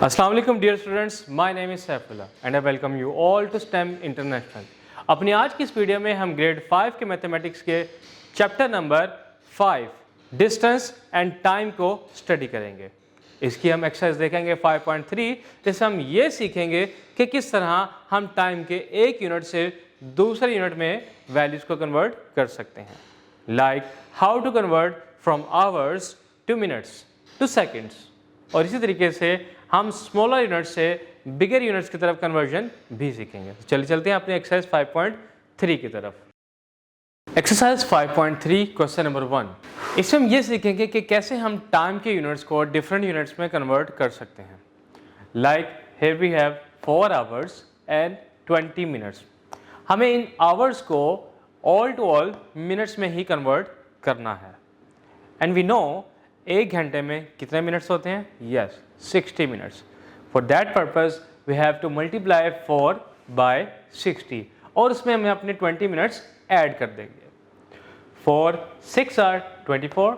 अस्सलाम वालेकुम dear students, my name is Saifullah and I welcome you all to STEM International. अपनी आज की इस वीडियो में हम ग्रेड 5 के मैथमेटिक्स के chapter number 5 distance and time को स्टडी करेंगे। इसकी हम एक्सरसाइज देखेंगे 5.3, जिससे हम ये सीखेंगे कि किस तरह हम टाइम के एक यूनिट से दूसरे यूनिट में वैल्यूज़ को कन्वर्ट कर सकते हैं। Like how to convert from hours to minutes to seconds, और इसी तरीके से हम स्मॉलर यूनिट से बिगर यूनिट्स की तरफ कन्वर्जन भी सीखेंगे। चलिए चलते हैं अपने एक्सरसाइज 5.3 की तरफ। Exercise 5.3 question number 1। इसमें हम ये सीखेंगे कि कैसे हम टाइम के यूनिट्स को डिफरेंट यूनिट्स में कन्वर्ट कर सकते हैं। Like here we have 4 hours and 20 minutes. हमें इन आवर्स को ऑल टू ऑल मिनट्स में ही कन्वर्ट करना है। एंड वी नो एक घंटे में कितने मिनट्स होते हैं? Yes, 60 minutes. For that purpose we have to multiply 4 by 60 और उसमें हमें अपने 20 मिनट्स ऐड कर देंगे। 4 6 आर 24,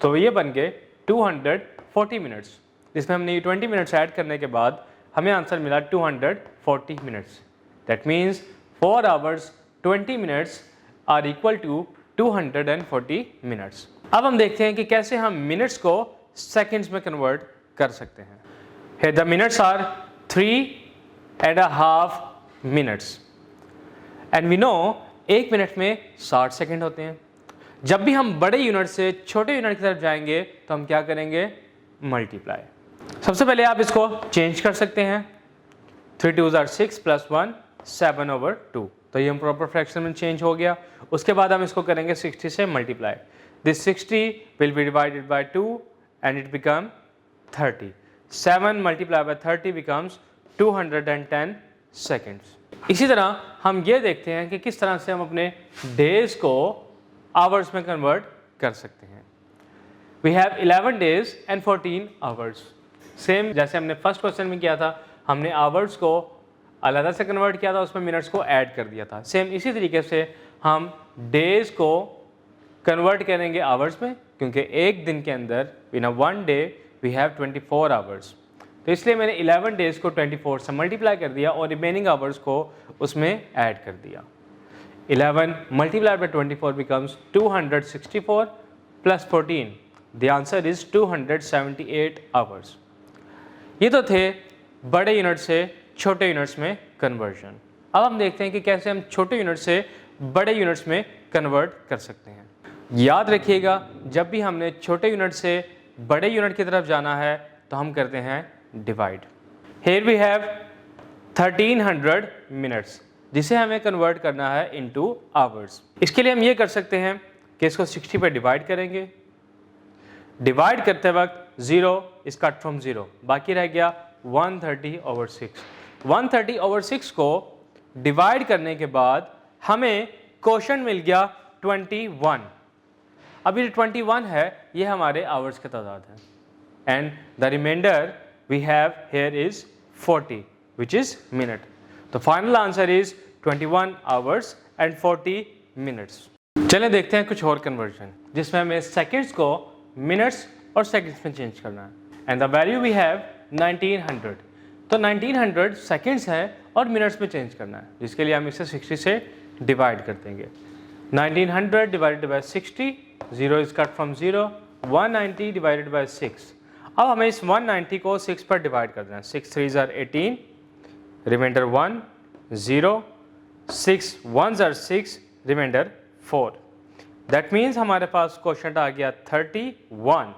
तो ये बन गए 240 मिनट्स। जिसमें हमने ये 20 मिनट्स ऐड करने के बाद हमें आंसर मिला 240 minutes. That means 4 hours 20 minutes are equal to 240 minutes. अब हम देखते हैं कि कैसे हम मिनट्स को सेकंड्स में कन्वर्ट कर सकते हैं। Here the minutes are 3.5 minutes and we know एक मिनट में 60 सेकंड होते हैं। जब भी हम बड़े यूनिट से छोटे यूनिट की तरफ जाएंगे तो हम क्या करेंगे? मल्टीप्लाई। सबसे पहले आप इसको चेंज कर सकते हैं। 3 2s are 6 plus 1 7/2, तो ये हम प्रॉपर फ्रैक्शन में चेंज हो गया। उसके बाद हम इसको करेंगे 60 से multiply. This 60 will be divided by 2 and it become 30. 7 multiplied by 30 becomes 210 seconds. इसी तरह हम ये देखते हैं कि किस तरह से हम अपने डेज को आवर्स में कन्वर्ट कर सकते हैं। We have 11 days and 14 hours. Same जैसे हमने फर्स्ट क्वेश्चन में किया था, हमने आवर्स को अलग से कन्वर्ट किया था, उसमें मिनट्स को ऐड कर दिया था। सेम इसी तरीके से हम डेज को कन्वर्ट करेंगे आवर्स में, क्योंकि एक दिन के अंदर इन अ 1 डे वी हैव 24 आवर्स। तो इसलिए मैंने 11 डेज को 24 से मल्टीप्लाई कर दिया और रिमेनिंग आवर्स को उसमें ऐड कर दिया। 11 multiplied by 24 becomes 264 plus 14, the answer is 278 hours. ये तो थे बड़े यूनिट से छोटे यूनिट्स में कन्वर्जन। अब हम देखते हैं कि कैसे हम छोटे यूनिट से बड़े यूनिट्स में कन्वर्ट कर सकते हैं। याद रखिएगा, जब भी हमने छोटे यूनिट से बड़े यूनिट की तरफ जाना है तो हम करते हैं divide. Here we have 1300 minutes, जिसे हमें कन्वर्ट करना है इनटू आवर्स। इसके लिए हम ये कर सकते हैं कि इसको 60 पे डिवाइड करेंगे। डिवाइड करते वक्त 0 इज कट फ्रॉम 0, बाकी रह गया 130/6। 130/6 को डिवाइड करने के बाद हमें क्वोशंट मिल गया 21। अब ये 21 है, ये हमारे आवर्स का तादाद है। And the reminder we have here is 40 which is minute. तो final answer is 21 hours and 40 minutes. चलें देखते हैं कुछ और कन्वर्जन, जिसमें हमें सेकेंड्स को मिनट्स और सेकेंड्स में चेंज करना है। And the value we have 1900, तो 1900 सेकेंड्स है और मिनट्स में चेंज करना है, जिसके लिए हम इसे 60 से डिवाइड कर देंगे। 1900 divided by 60, 0 is cut from 0, 190 divided by 6। अब हमें इस 190 को 6 पर डिवाइड कर देना है। 6 3s are 18, remainder 1, 0, 6 1s are 6, remainder 4। That means हमारे पास क्वोशंट आ गया 31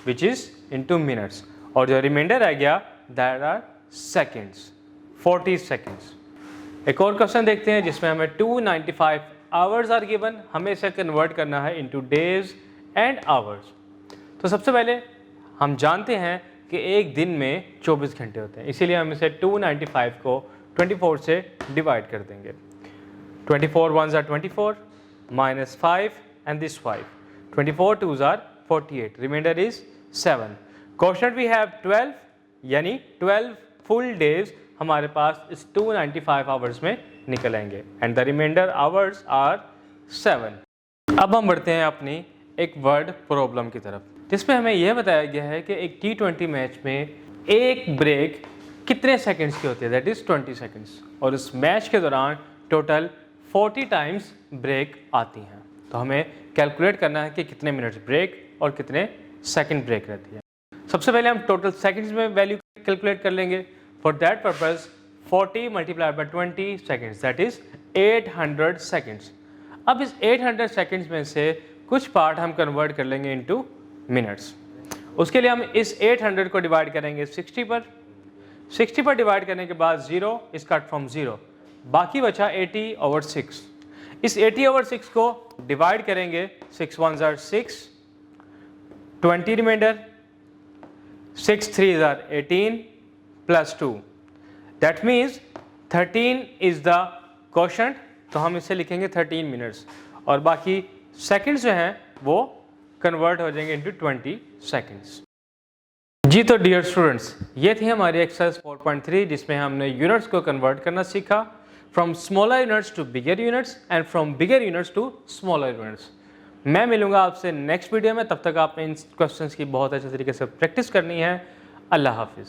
विच इज इनटू मिनट्स, और जो रिमाइंडर आ गया दैट आर सेकेंड्स, 40 सेकेंड्स। एक और क्वेश्चन देखते हैं जिसमें हमें 295 आवर्स आर गिवन, हमें इसे कन्वर्ट करना है इनटू डेज एंड आवर्स। तो सबसे पहले हम जानते हैं कि एक दिन में 24 घंटे होते हैं, इसीलिए हम इसे 295 को 24 से डिवाइड कर देंगे। 24 1s are 24 minus 5 and this 5, 24 2s are 48, remainder is 7। Quotient we have 12, यानी 12 फुल डेज हमारे पास इस 295 आवर्स में निकलेंगे। And the remainder hours are 7। अब हम बढ़ते हैं अपनी एक वर्ड प्रॉब्लम की तरफ, जिसमें हमें यह बताया गया है कि एक T20 मैच में एक ब्रेक कितने सेकंड्स की होती है, दैट इज़ 20 सेकंड्स, और इस मैच के दौरान टोटल 40 टाइम्स ब्रेक आती हैं। तो हमें कैलकुलेट करना है कि कितने मिनट्स ब्रेक और कितने सेकंड ब्रेक रहती है। सबसे पहले हम टोटल सेकंड्स में वैल्यू कैलकुलेट कर लेंगे। For that purpose 40 multiply by 20 seconds, that is 800 seconds. अब इस 800 सेकंड्स में से कुछ पार्ट हम कन्वर्ट कर लेंगे इनटू मिनट्स। उसके लिए हम इस 800 को डिवाइड करेंगे 60 पर। 60 पर डिवाइड करने के बाद 0 इज कट फ्रॉम 0, बाकी बचा 80/6। इस 80/6 को डिवाइड करेंगे 6 1s are 6, 20 remainder, 6 3s are 18 plus 2, that means 13 is the quotient, तो हम इसे लिखेंगे 13 मिनट्स, और बाकी सेकंड्स जो हैं वो कन्वर्ट हो जाएंगे इनटू 20 सेकंड्स। जी तो डियर स्टूडेंट्स, ये थी हमारी एक्सरसाइज 4.3 जिसमें हमने यूनिट्स को कन्वर्ट करना सीखा from smaller units to bigger units and from bigger units to smaller units. मैं मिलूंगा आपसे नेक्स्ट वीडियो में, तब तक आपने इन क्वेश्चंस की बहुत अच्छे तरीके से प्रैक्टिस करनी है। अल्लाह हाफिज़।